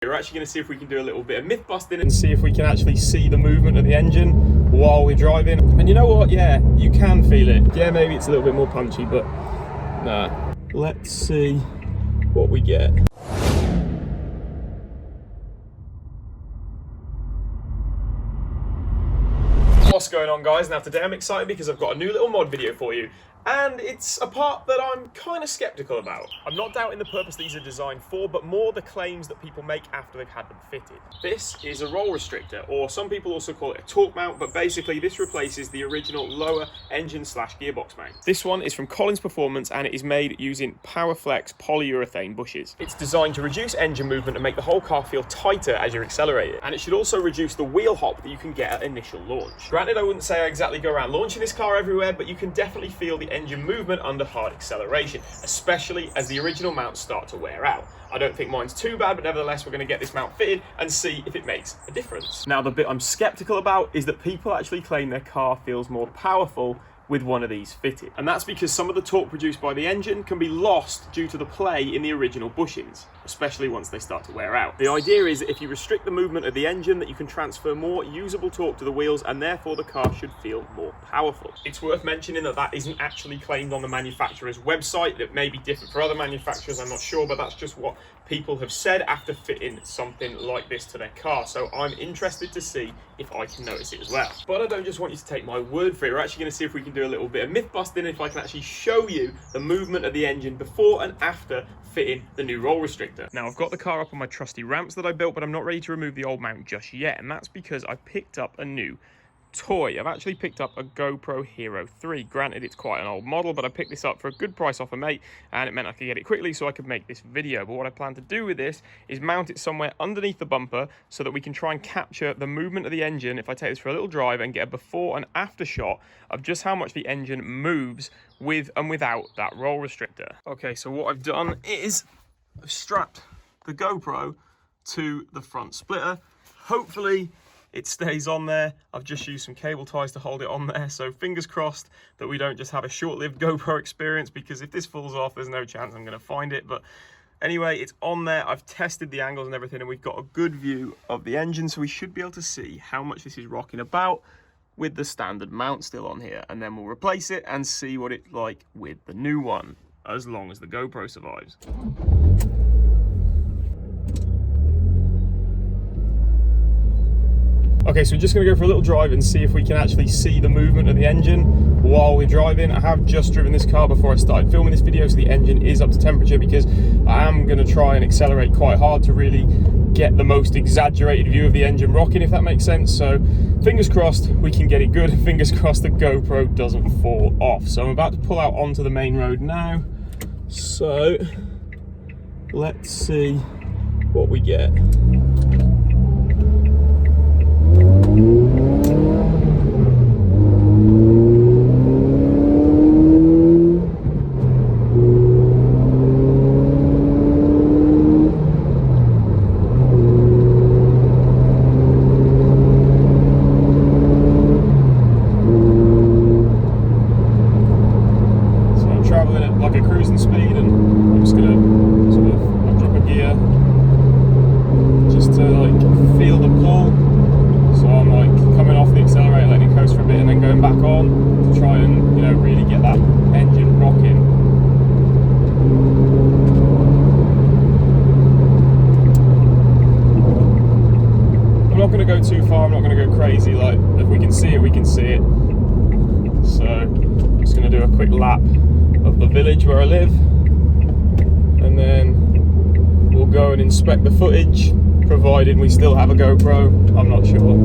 We're actually going to see if we can do a little bit of myth busting and see if we can actually see the movement of the engine while we're driving. And you know what? Yeah, you can feel it. Yeah, maybe it's a little bit more punchy, but nah. Let's see what we get. What's going on, guys? Now today I'm excited because I've got a new little mod video for you. And it's a part that I'm kind of skeptical about. I'm not doubting the purpose these are designed for, but more the claims that people make after they've had them fitted. This is a roll restrictor, or some people also call it a torque mount, but basically this replaces the original lower engine/gearbox mount. This one is from Collins Performance and it is made using Powerflex polyurethane bushes. It's designed to reduce engine movement and make the whole car feel tighter as you're accelerating. And it should also reduce the wheel hop that you can get at initial launch. Granted, I wouldn't say I exactly go around launching this car everywhere, but you can definitely feel the engine movement under hard acceleration, especially as the original mounts start to wear out. I don't think mine's too bad, but nevertheless we're going to get this mount fitted and see if it makes a difference. Now the bit I'm skeptical about is that people actually claim their car feels more powerful with one of these fitted. And that's because some of the torque produced by the engine can be lost due to the play in the original bushings, especially once they start to wear out. The idea is that if you restrict the movement of the engine, that you can transfer more usable torque to the wheels and therefore the car should feel more powerful. It's worth mentioning that that isn't actually claimed on the manufacturer's website. That may be different for other manufacturers, I'm not sure, but that's just what people have said after fitting something like this to their car. So I'm interested to see if I can notice it as well. But I don't just want you to take my word for it. We're actually going to see if we can do a little bit of myth busting, if I can actually show you the movement of the engine before and after fitting the new roll restrictor. Now I've got the car up on my trusty ramps that I built, but I'm not ready to remove the old mount just yet, and that's because I picked up a new toy. I've actually picked up a GoPro Hero 3. Granted, it's quite an old model, but I picked this up for a good price off a mate, and it meant I could get it quickly so I could make this video. But what I plan to do with this is mount it somewhere underneath the bumper so that we can try and capture the movement of the engine if I take this for a little drive and get a before and after shot of just how much the engine moves with and without that roll restrictor. Okay, so what I've done is I've strapped the GoPro to the front splitter. Hopefully it stays on there. I've just used some cable ties to hold it on there, so fingers crossed that we don't just have a short-lived GoPro experience, because if this falls off, there's no chance I'm going to find it. But anyway, it's on there. I've tested the angles and everything, and we've got a good view of the engine, so we should be able to see how much this is rocking about with the standard mount still on here, and then we'll replace it and see what it's like with the new one, as long as the GoPro survives. Okay, so we're just going to go for a little drive and see if we can actually see the movement of the engine while we're driving. I have just driven this car before I started filming this video, so the engine is up to temperature, because I am going to try and accelerate quite hard to really get the most exaggerated view of the engine rocking, if that makes sense. So fingers crossed we can get it good. Fingers crossed the GoPro doesn't fall off. So I'm about to pull out onto the main road now. So let's see what we get. Too far, I'm not going to go crazy. Like, if we can see it, we can see it. So I'm just going to do a quick lap of the village where I live, and then we'll go and inspect the footage, provided we still have a GoPro. I'm not sure.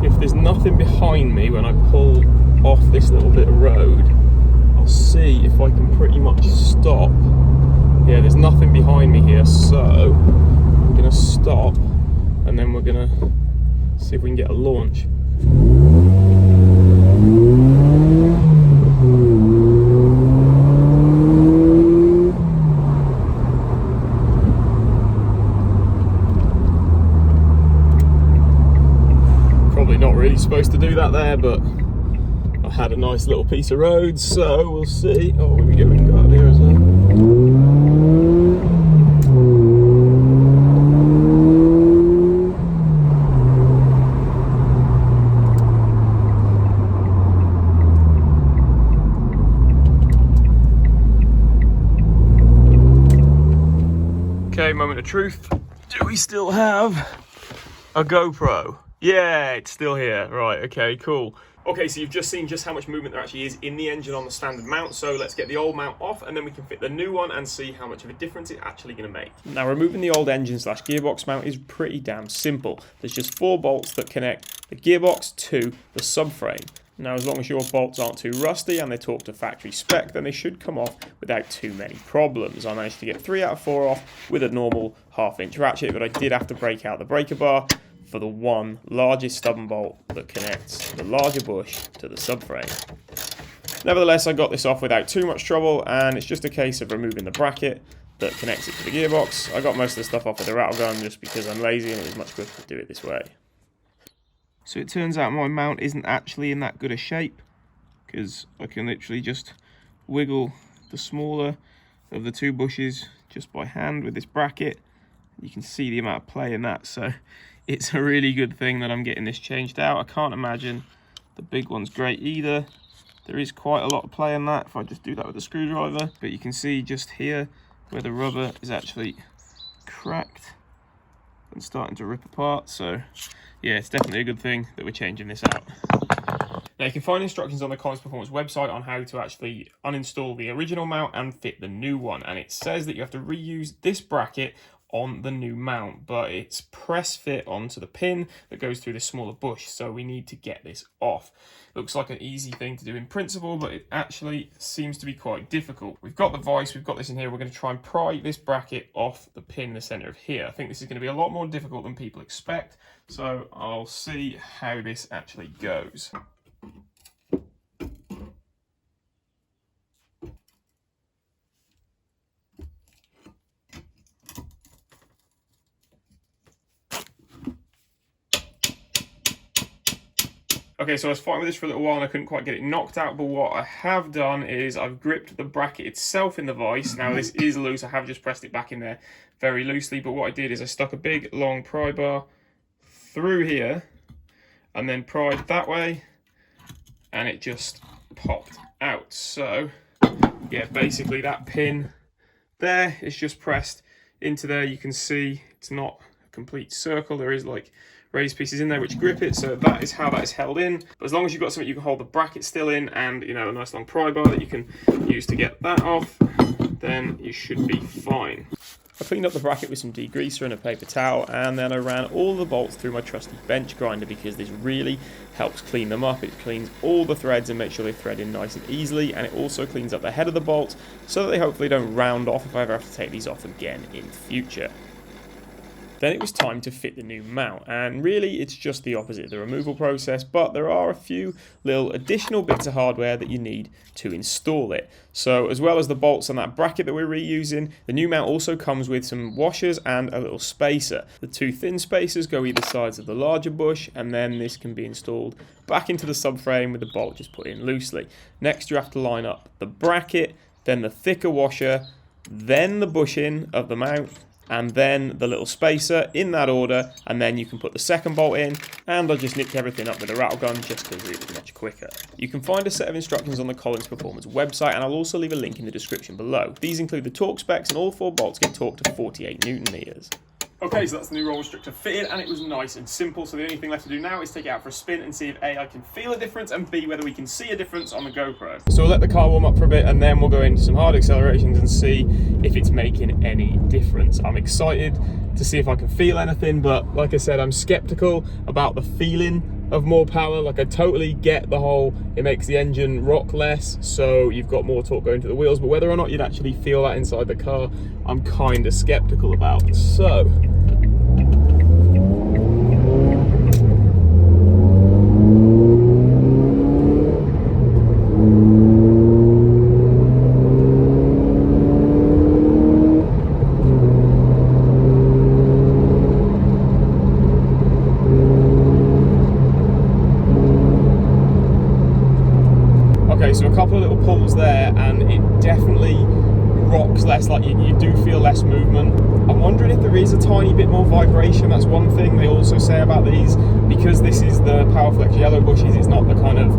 If there's nothing behind me when I pull off this little bit of road, see if I can pretty much stop. Yeah, there's nothing behind me here, so I'm gonna stop and then we're gonna see if we can get a launch. Probably not really supposed to do that there, but had a nice little piece of road, so we'll see. Oh, we go out here as well. Okay, moment of truth. Do we still have a GoPro? Yeah, it's still here. Right, okay, cool. Okay, so you've just seen just how much movement there actually is in the engine on the standard mount, so let's get the old mount off and then we can fit the new one and see how much of a difference it's actually going to make. Now, removing the old engine / gearbox mount is pretty damn simple. There's just 4 bolts that connect the gearbox to the subframe. Now, as long as your bolts aren't too rusty and they talk to factory spec, then they should come off without too many problems. I managed to get 3 out of 4 off with a normal 1/2" ratchet, but I did have to break out the breaker bar for the one largest stubborn bolt that connects the larger bush to the subframe. Nevertheless, I got this off without too much trouble, and it's just a case of removing the bracket that connects it to the gearbox. I got most of the stuff off with a rattle gun just because I'm lazy and it was much quicker to do it this way. So it turns out my mount isn't actually in that good a shape, because I can literally just wiggle the smaller of the 2 bushes just by hand with this bracket. You can see the amount of play in that, so it's a really good thing that I'm getting this changed out. I can't imagine the big one's great either. There is quite a lot of play in that if I just do that with a screwdriver, but you can see just here where the rubber is actually cracked and starting to rip apart. So yeah, it's definitely a good thing that we're changing this out. Now, you can find instructions on the Collins Performance website on how to actually uninstall the original mount and fit the new one. And it says that you have to reuse this bracket on the new mount, but it's press fit onto the pin that goes through the smaller bush, so we need to get this off. Looks like an easy thing to do in principle, but it actually seems to be quite difficult. We've got the vise, we've got this in here. We're going to try and pry this bracket off the pin in the center of here. I think this is going to be a lot more difficult than people expect, so I'll see how this actually goes. Okay, so I was fighting with this for a little while and I couldn't quite get it knocked out, but what I have done is I've gripped the bracket itself in the vise. Now this is loose, I have just pressed it back in there very loosely, but what I did is I stuck a big long pry bar through here and then pried that way and it just popped out. So yeah, basically that pin there is just pressed into there. You can see it's not a complete circle, there is like raised pieces in there which grip it, so that is how that is held in. But as long as you've got something you can hold the bracket still in and, you know, a nice long pry bar that you can use to get that off, then you should be fine. I cleaned up the bracket with some degreaser and a paper towel, and then I ran all the bolts through my trusty bench grinder because this really helps clean them up. It cleans all the threads and makes sure they thread in nice and easily, and it also cleans up the head of the bolts so that they hopefully don't round off if I ever have to take these off again in future. Then it was time to fit the new mount, and really it's just the opposite of the removal process, but there are a few little additional bits of hardware that you need to install it. So as well as the bolts on that bracket that we're reusing, the new mount also comes with some washers and a little spacer. The 2 thin spacers go either sides of the larger bush, and then this can be installed back into the subframe with the bolt just put in loosely. Next you have to line up the bracket, then the thicker washer, then the bushing of the mount, and then the little spacer in that order, and then you can put the second bolt in, and I just nicked everything up with a rattle gun just because it was much quicker. You can find a set of instructions on the Collins Performance website, and I'll also leave a link in the description below. These include the torque specs, and all 4 bolts get torqued to 48 Newton meters. Okay, so that's the new roll restrictor fitted, and it was nice and simple, so the only thing left to do now is take it out for a spin and see if A, I can feel a difference, and B, whether we can see a difference on the GoPro. So we'll let the car warm up for a bit, and then we'll go into some hard accelerations and see if it's making any difference. I'm excited to see if I can feel anything, but like I said, I'm skeptical about the feeling of more power. Like, I totally get the whole, it makes the engine rock less, so you've got more torque going to the wheels, but whether or not you'd actually feel that inside the car, I'm kind of skeptical about. So Okay, so a couple of little pulls there, and it definitely rocks less, like you do feel less movement. I'm wondering if there is a tiny bit more vibration. That's one thing they also say about these, because this is the Powerflex yellow bushes, it's not the kind of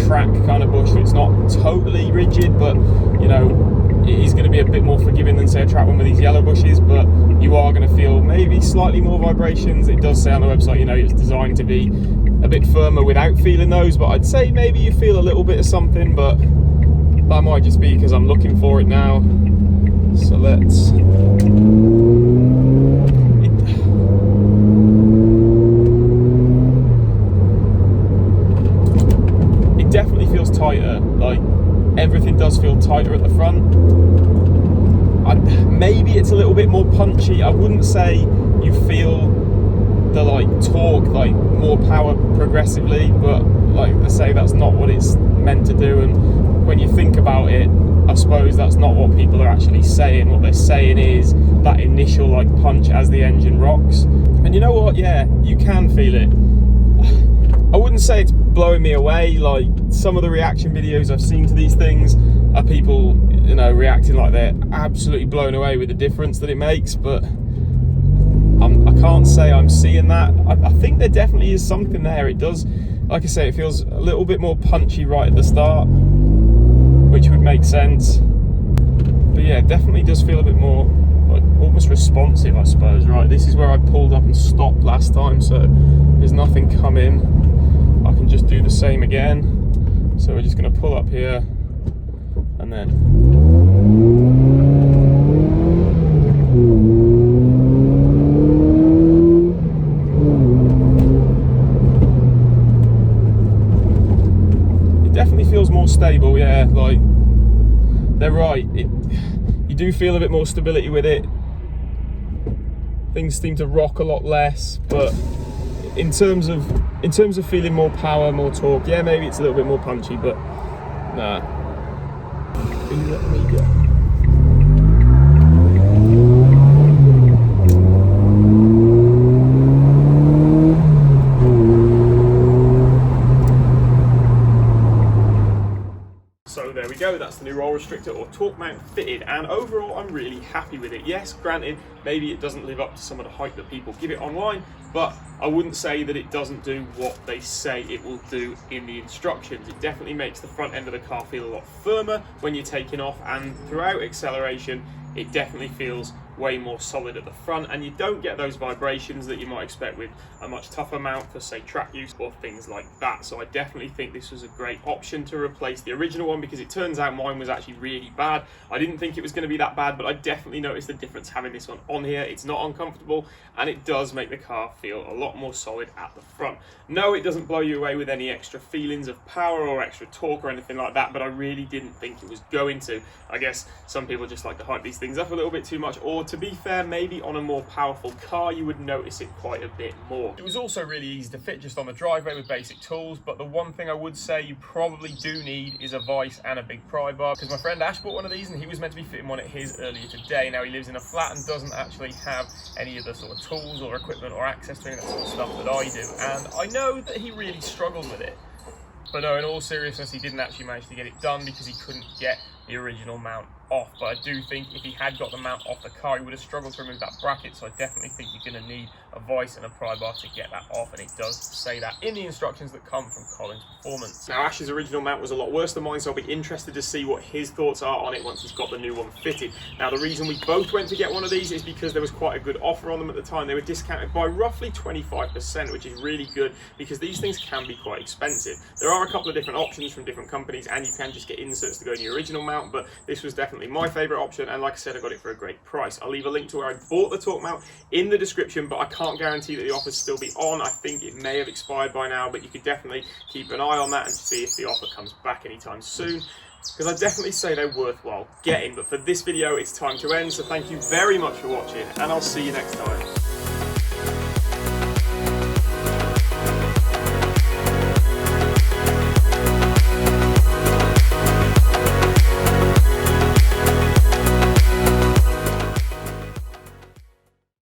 track kind of bush, so it's not totally rigid, but you know, it is going to be a bit more forgiving than say a track one with these yellow bushes, but you are going to feel maybe slightly more vibrations. It does say on the website, you know, it's designed to be a bit firmer without feeling those, but I'd say maybe you feel a little bit of something, but that might just be because I'm looking for it now. So let's... It definitely feels tighter, like everything does feel tighter at the front. Maybe it's a little bit more punchy. I wouldn't say you feel the like torque, like more power progressively, but like I say, that's not what it's meant to do. And when you think about it, I suppose that's not what people are actually saying. What they're saying is that initial like punch as the engine rocks. And you know what? Yeah, you can feel it. I wouldn't say it's blowing me away. Like some of the reaction videos I've seen to these things are people, you know, reacting like they're absolutely blown away with the difference that it makes, but I can't say I'm seeing that. I think there definitely is something there. It does, like I say, it feels a little bit more punchy right at the start, which would make sense. But yeah, it definitely does feel a bit more like almost responsive, I suppose. Right, this is where I pulled up and stopped last time, so there's nothing coming. I can just do the same again. So we're just going to pull up here and then feels more stable. Yeah, like they're right, you do feel a bit more stability with it. Things seem to rock a lot less, but in terms of feeling more power, more torque, yeah, maybe it's a little bit more punchy, but nah. Let me go. So there we go, that's the new roll restrictor or torque mount fitted, and overall I'm really happy with it. Yes, granted, maybe it doesn't live up to some of the hype that people give it online, but I wouldn't say that it doesn't do what they say it will do in the instructions. It definitely makes the front end of the car feel a lot firmer when you're taking off, and throughout acceleration it definitely feels way more solid at the front, and you don't get those vibrations that you might expect with a much tougher mount for say track use or things like that. So I definitely think this was a great option to replace the original one, because it turns out mine was actually really bad. I didn't think it was going to be that bad, but I definitely noticed the difference having this one on here. It's not uncomfortable, and it does make the car feel a lot more solid at the front. No, it doesn't blow you away with any extra feelings of power or extra torque or anything like that, but I really didn't think it was going to. I guess some people just like to hype these things up a little bit too much, or to be fair, maybe on a more powerful car you would notice it quite a bit more. It was also really easy to fit just on the driveway with basic tools, but the one thing I would say you probably do need is a vise and a big pry bar, because my friend Ash bought one of these and he was meant to be fitting one at his earlier today. Now he lives in a flat and doesn't actually have any of the sort of tools or equipment or access to any of that sort of stuff that I do, and I know that he really struggled with it. But no, in all seriousness, he didn't actually manage to get it done because he couldn't get the original mount off. But I do think if he had got the mount off the car, he would have struggled to remove that bracket. So I definitely think you're going to need a vise and a pry bar to get that off, and it does say that in the instructions that come from Collins Performance. Now Ash's original mount was a lot worse than mine, so I'll be interested to see what his thoughts are on it once he's got the new one fitted. Now the reason we both went to get one of these is because there was quite a good offer on them at the time. They were discounted by roughly 25%, which is really good because these things can be quite expensive. There are a couple of different options from different companies, and you can just get inserts to go in your original mount, but this was definitely my favourite option, and like I said, I got it for a great price. I'll leave a link to where I bought the torque mount in the description, but I can't guarantee that the offer still be on. I think it may have expired by now, but you could definitely keep an eye on that and see if the offer comes back anytime soon, because I definitely say they're worthwhile getting. But for this video, it's time to end, so thank you very much for watching, and I'll see you next time.